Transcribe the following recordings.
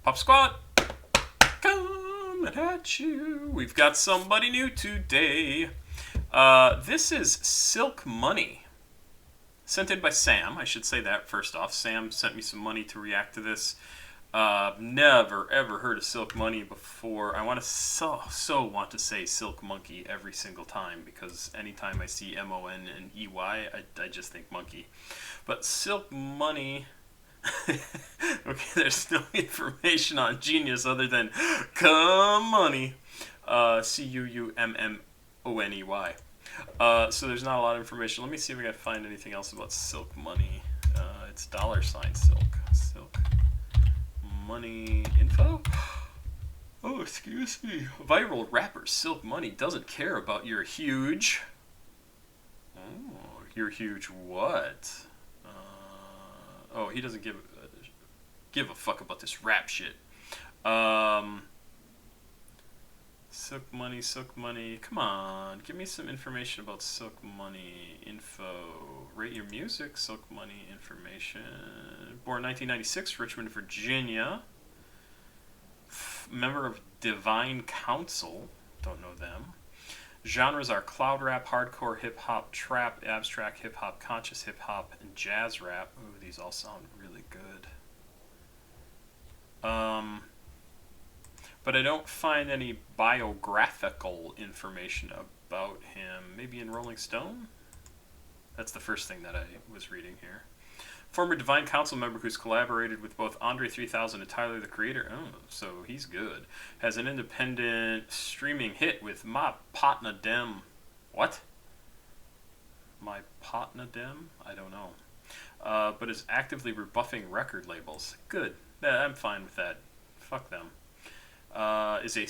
Pop Squad, coming at you. We've got somebody new today. This is ilkMoney. Sent in by Sam. I should say that first off. Sam sent me some money to react to this. Never ever heard of ilkMoney before. I want to so want to say Silk Monkey every single time because anytime I see MON and EY, I just think monkey. But ilkMoney. Okay, there's no information on Genius other than money. CUUMMONEY. So there's not a lot of information. Let me see if I can find anything else about ilkMoney. It's $silk. Silk money info. Oh, excuse me. Viral rapper ilkMoney doesn't care about your huge. Oh, your huge what? Oh, he doesn't give a fuck about this rap shit. ilkMoney. Come on, give me some information about ilkMoney info. Rate your music. ilkMoney information. Born 1996, Richmond, Virginia. Member of Divine Council. Don't know them. Genres are cloud rap, hardcore, hip-hop, trap, abstract hip-hop, conscious hip-hop, and jazz rap. Ooh, these all sound really good. But I don't find any biographical information about him. Maybe in Rolling Stone? That's the first thing that I was reading here. Former Divine Council member who's collaborated with both Andre 3000 and Tyler, the Creator. Oh, so he's good. Has an independent streaming hit with My Partner Dem. What? My Partner Dem? I don't know. But is actively rebuffing record labels. Good. Yeah, I'm fine with that. Fuck them. Is a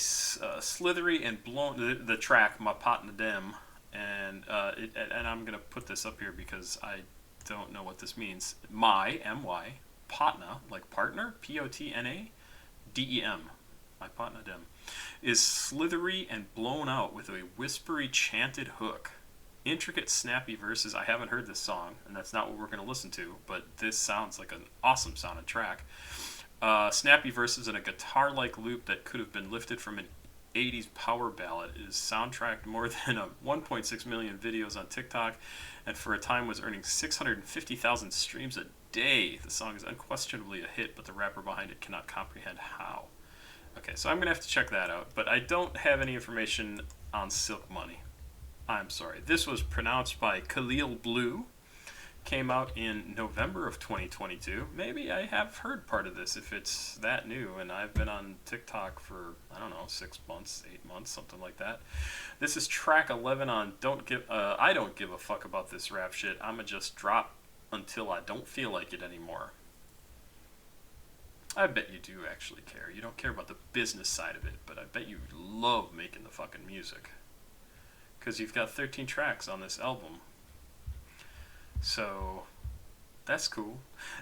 slithery and blown... The track, My Partner Dem. And I'm going to put this up here because I don't know what this means. M-Y, partner, like partner, P-O-T-N-A, D-E-M, My Partner Dem, is slithery and blown out with a whispery chanted hook. Intricate, snappy verses. I haven't heard this song, and that's not what we're going to listen to, but this sounds like an awesome sounding track. Snappy verses and a guitar-like loop that could have been lifted from an 80s power ballad. It is soundtracked more than 1.6 million videos on TikTok, and for a time was earning 650,000 streams a day. The song is unquestionably a hit, but the rapper behind it cannot comprehend how. Okay, so I'm going to have to check that out, but I don't have any information on ilkMoney. I'm sorry. This was pronounced by Khalilblu. Came out in November of 2022. Maybe I have heard part of this if it's that new, and I've been on TikTok for, I don't know, 6 months, 8 months, something like that. This is track 11 on I don't give a fuck about this rap shit. I'ma just drop until I don't feel like it anymore. I bet you do actually care. You don't care about the business side of it, but I bet you love making the fucking music. Because you've got 13 tracks on this album. So, that's cool.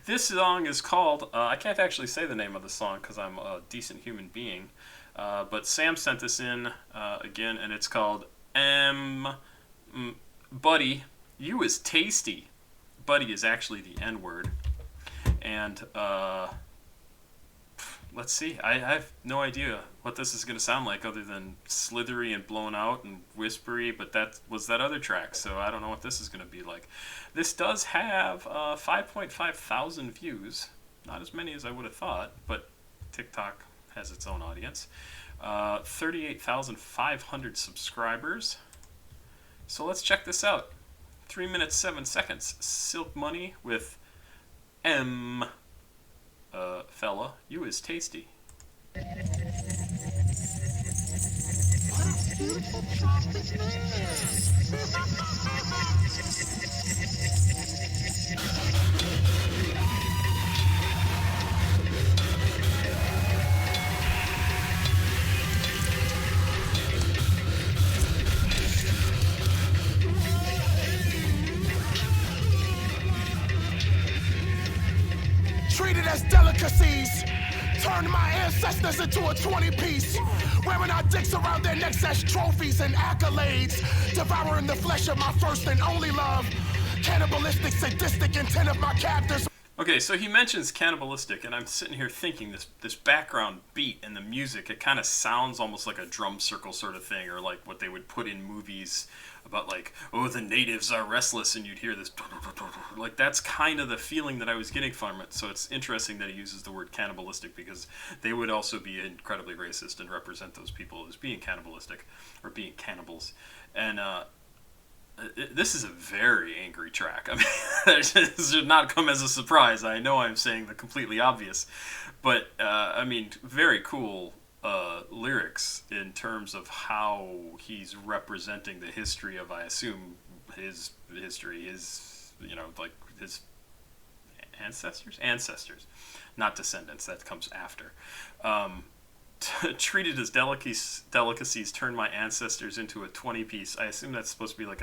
This song is called, I can't actually say the name of the song because I'm a decent human being, but Sam sent this in again, and it's called Buddy, You Is Tasty. Buddy is actually the N-word. And, let's see. I have no idea what this is going to sound like other than slithery and blown out and whispery, but that was that other track, so I don't know what this is going to be like. This does have 5.5 thousand views. Not as many as I would have thought, but TikTok has its own audience. 38,500 subscribers. So let's check this out. 3 minutes, 7 seconds. ilkMoney with fella, you is tasty. Treated as delicacies, turned my ancestors into a 20-piece, wearing our dicks around their necks as trophies and accolades, devouring the flesh of my first and only love, cannibalistic, sadistic intent of my captors. Okay, so he mentions cannibalistic, and I'm sitting here thinking this background beat and the music, it kind of sounds almost like a drum circle sort of thing, or like what they would put in movies about like, oh, the natives are restless, and you'd hear this, like that's kind of the feeling that I was getting from it. So it's interesting that he uses the word cannibalistic, because they would also be incredibly racist and represent those people as being cannibalistic or being cannibals. And this is a very angry track. I mean, this should not come as a surprise. I know I'm saying the completely obvious, but I mean, very cool lyrics in terms of how he's representing the history of, I assume, his history, his, you know, like his ancestors, not descendants. That comes after. Treated as delicacies, turned my ancestors into a 20-piece. I assume that's supposed to be like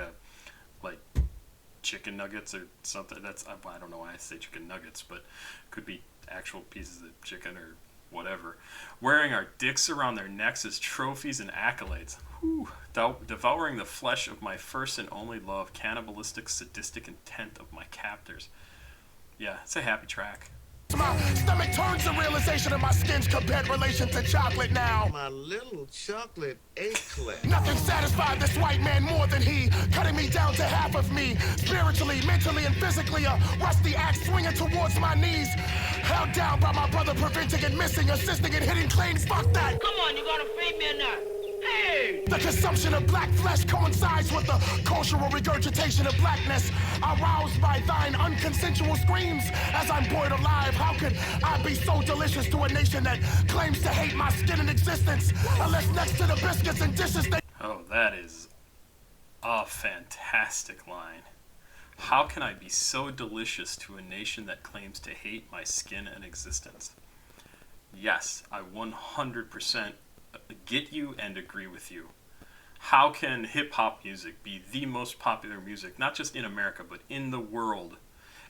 chicken nuggets or something. I don't know why I say chicken nuggets, but could be actual pieces of chicken or whatever. Wearing our dicks around their necks as trophies and accolades. Whew. Devouring the flesh of my first and only love. Cannibalistic, sadistic intent of my captors. Yeah, it's a happy track. My stomach turns the realization of my skin's compared relation to chocolate now. My little chocolate eclair. Nothing satisfied this white man more than he, cutting me down to half of me, spiritually, mentally, and physically. A rusty axe swinging towards my knees, held down by my brother, preventing and missing, assisting and hitting claims. Fuck that. Come on, you gonna feed me or not? Hey! The consumption of black flesh coincides with the cultural regurgitation of blackness, aroused by thine unconsensual screams as I'm boiled alive. How could I be so delicious to a nation that claims to hate my skin and existence, unless next to the biscuits and dishes they... Oh, that is a fantastic line. How can I be so delicious to a nation that claims to hate my skin and existence? Yes, I 100% get you and agree with you. How can hip-hop music be the most popular music, not just in America, but in the world,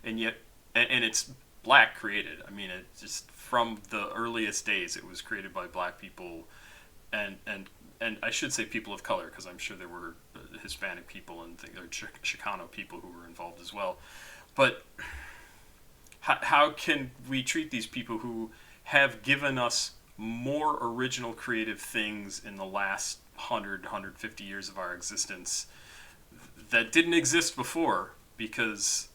and yet, and it's black created. I mean, it just, from the earliest days, it was created by black people, and I should say people of color, because I'm sure there were Hispanic people and Chicano people who were involved as well. But how can we treat these people who have given us more original creative things in the last 150 years of our existence that didn't exist before? Because,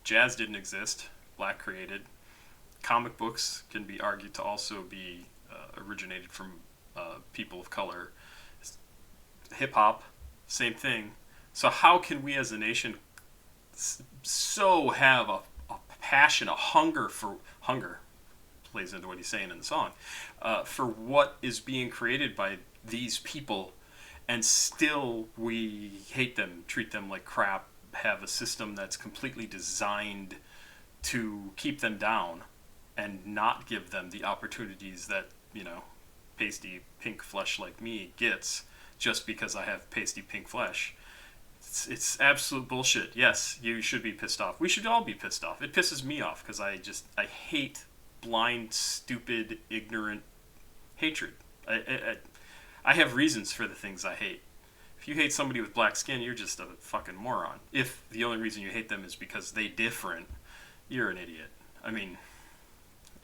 jazz didn't exist, black created. Comic books can be argued to also be originated from people of color. Hip-hop, same thing. So how can we as a nation so have a passion, a hunger, plays into what he's saying in the song, for what is being created by these people, and still we hate them, treat them like crap, have a system that's completely designed to keep them down and not give them the opportunities that, pasty pink flesh like me gets just because I have pasty pink flesh. It's absolute bullshit. Yes, you should be pissed off. We should all be pissed off. It pisses me off because I hate blind, stupid, ignorant hatred. I have reasons for the things I hate. If you hate somebody with black skin, you're just a fucking moron. If the only reason you hate them is because they different, you're an idiot. I mean,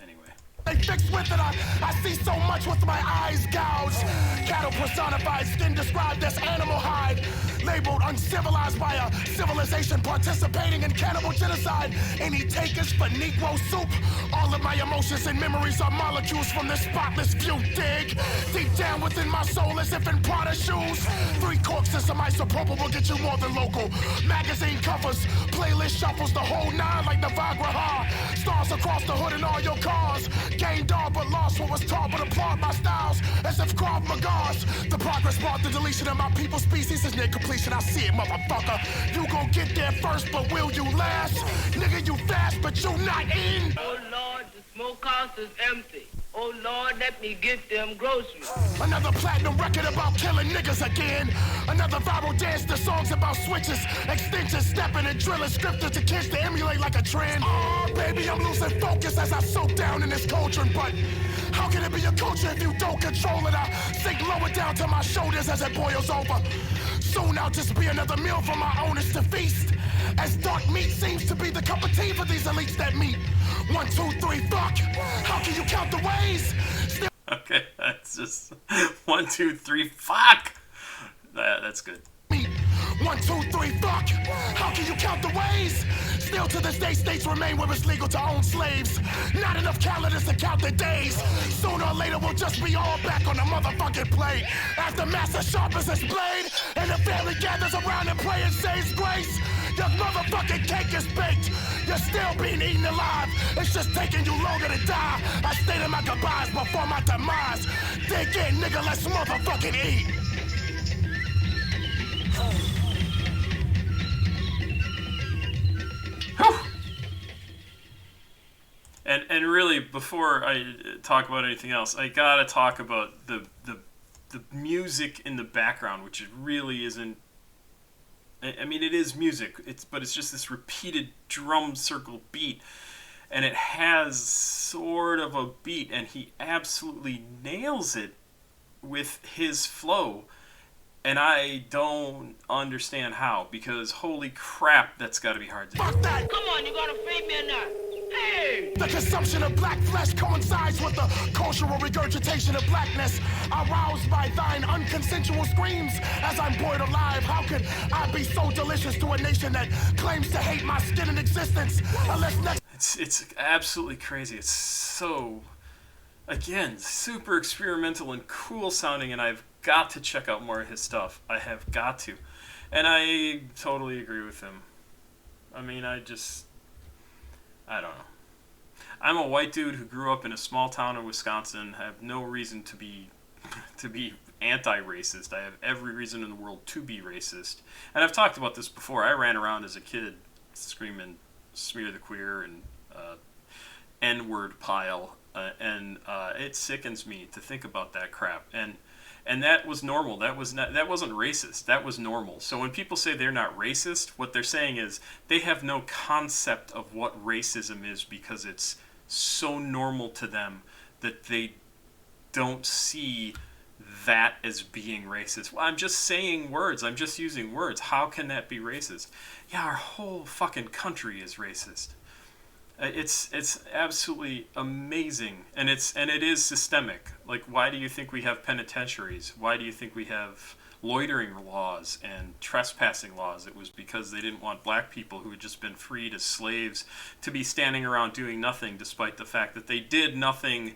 anyway. They fixed with it. I see so much with my eyes gouged. Cattle personified, skin described as animal hide. Labeled uncivilized by a civilization participating in cannibal genocide. Any takers for Negro soup? All of my emotions and memories are molecules from this spotless view. Dig deep down within my soul as if in Prada shoes. 3 corks and some isopropyl will get you more than local. Magazine covers, playlist shuffles, the whole 9 like the Viagra ha. Stars across the hood in all your cars. Gained all but lost what was taught, but applaud my styles as if Krav Magas. The progress brought the deletion of my people's species is near completion. I see it, motherfucker. You gon' get there first, but will you last? Nigga, you fast, but you not in. Oh Lord, the smokehouse is empty. Oh Lord, let me get them groceries. Another platinum record about killing niggas again. Another viral dance to songs about switches, extensions, stepping and drilling scriptures to kids to emulate like a trend. Oh, baby, I'm losing focus as I soak down in this cauldron, but how can it be a culture if you don't control it? I sink lower down to my shoulders as it boils over. Soon I'll just be another meal for my owners to feast. As dark meat seems to be the cup of tea for these elites that meet. 1, 2, 3, fuck. How can you count the ways? Still Okay, that's just 1, 2, 3, fuck. That's good. 1, 2, 3, fuck. How can you count the ways? Still to this day, states remain where it's legal to own slaves. Not enough calendars to count the days. Sooner or later, we'll just be all back on the motherfucking plate. As the master sharpens his blade, and the family gathers around and pray and says grace. Your motherfucking cake is baked. You're still being eaten alive. It's just taking you longer to die. I stated my goodbyes before my demise. Dig in, nigga, let's motherfucking eat. And really, before I talk about anything else, I gotta talk about the music in the background, which it really isn't. I mean, it is music. But it's just this repeated drum circle beat, and it has sort of a beat, and he absolutely nails it with his flow. And I don't understand how, because holy crap, that's got to be hard to do. Fuck that! Come on, you gonna feed me or not? Hey! The consumption of black flesh coincides with the cultural regurgitation of blackness. Aroused by thine unconsensual screams as I'm boiled alive. How could I be so delicious to a nation that claims to hate my skin and existence? Unless next It's absolutely crazy. It's so, again, super experimental and cool sounding, and I've got to check out more of his stuff. I have got to. And I totally agree with him. I mean, I don't know. I'm a white dude who grew up in a small town in Wisconsin. I have no reason to be anti-racist. I have every reason in the world to be racist. And I've talked about this before. I ran around as a kid screaming "smear the queer" and N-word pile. And it sickens me to think about that crap. And that was normal. That wasn't racist. That was normal. So when people say they're not racist, what they're saying is they have no concept of what racism is, because it's so normal to them that they don't see that as being racist. Well, I'm just saying words. I'm just using words. How can that be racist? Yeah, our whole fucking country is racist. It's absolutely amazing, and it is systemic. Like, why do you think we have penitentiaries? Why do you think we have loitering laws and trespassing laws? It was because they didn't want black people who had just been freed as slaves to be standing around doing nothing, despite the fact that they did nothing.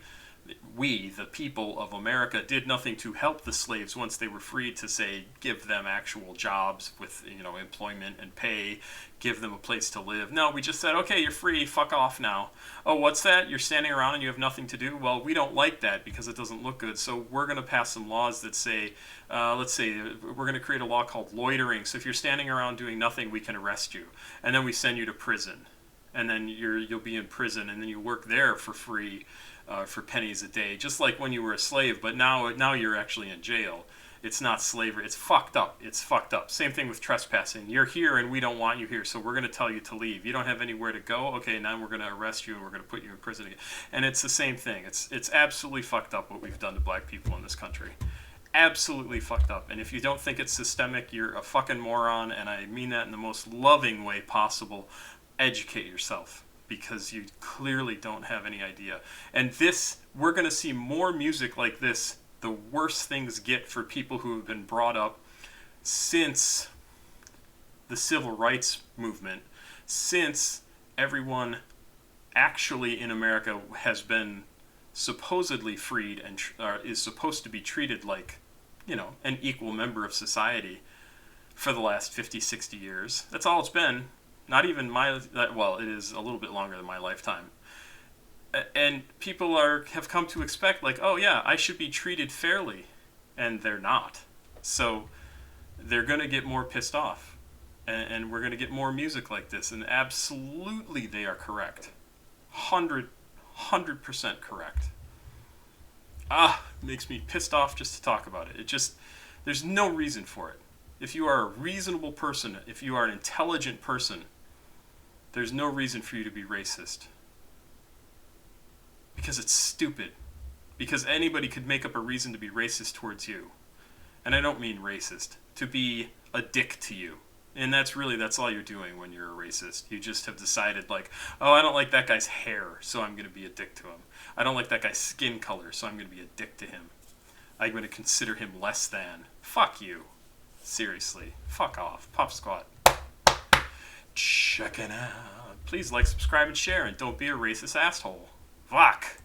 We, the people of America, did nothing to help the slaves once they were freed, to say, give them actual jobs with, employment and pay, give them a place to live. No, we just said, okay, you're free, fuck off now. Oh, what's that? You're standing around and you have nothing to do? Well, we don't like that because it doesn't look good, so we're going to pass some laws that say, let's say, we're going to create a law called loitering. So if you're standing around doing nothing, we can arrest you. And then we send you to prison. And then you'll be in prison, and then you work there for free, for pennies a day, just like when you were a slave, but now you're actually in jail. It's not slavery. It's fucked up. It's fucked up. Same thing with trespassing. You're here and we don't want you here, so we're going to tell you to leave. You don't have anywhere to go? Okay, now we're going to arrest you and we're going to put you in prison again. And it's the same thing. It's absolutely fucked up what we've done to black people in this country. Absolutely fucked up. And if you don't think it's systemic, you're a fucking moron, and I mean that in the most loving way possible. Educate yourself, because you clearly don't have any idea. And we're going to see more music like this, the worse things get for people who have been brought up since the civil rights movement, since everyone actually in America has been supposedly freed and is supposed to be treated like, an equal member of society for the last 50, 60 years. That's all it's been. Not even it is a little bit longer than my lifetime. And people have come to expect, like, oh yeah, I should be treated fairly. And they're not. So they're going to get more pissed off. And we're going to get more music like this. And absolutely they are correct. 100% correct. Makes me pissed off just to talk about it. There's no reason for it. If you are a reasonable person, if you are an intelligent person, there's no reason for you to be racist. Because it's stupid. Because anybody could make up a reason to be racist towards you. And I don't mean racist. To be a dick to you. And that's all you're doing when you're a racist. You just have decided, like, oh, I don't like that guy's hair, so I'm going to be a dick to him. I don't like that guy's skin color, so I'm going to be a dick to him. I'm going to consider him less than. Fuck you. Seriously. Fuck off. Pop Squat. Check it out. Please like, subscribe, and share, and don't be a racist asshole. Fuck.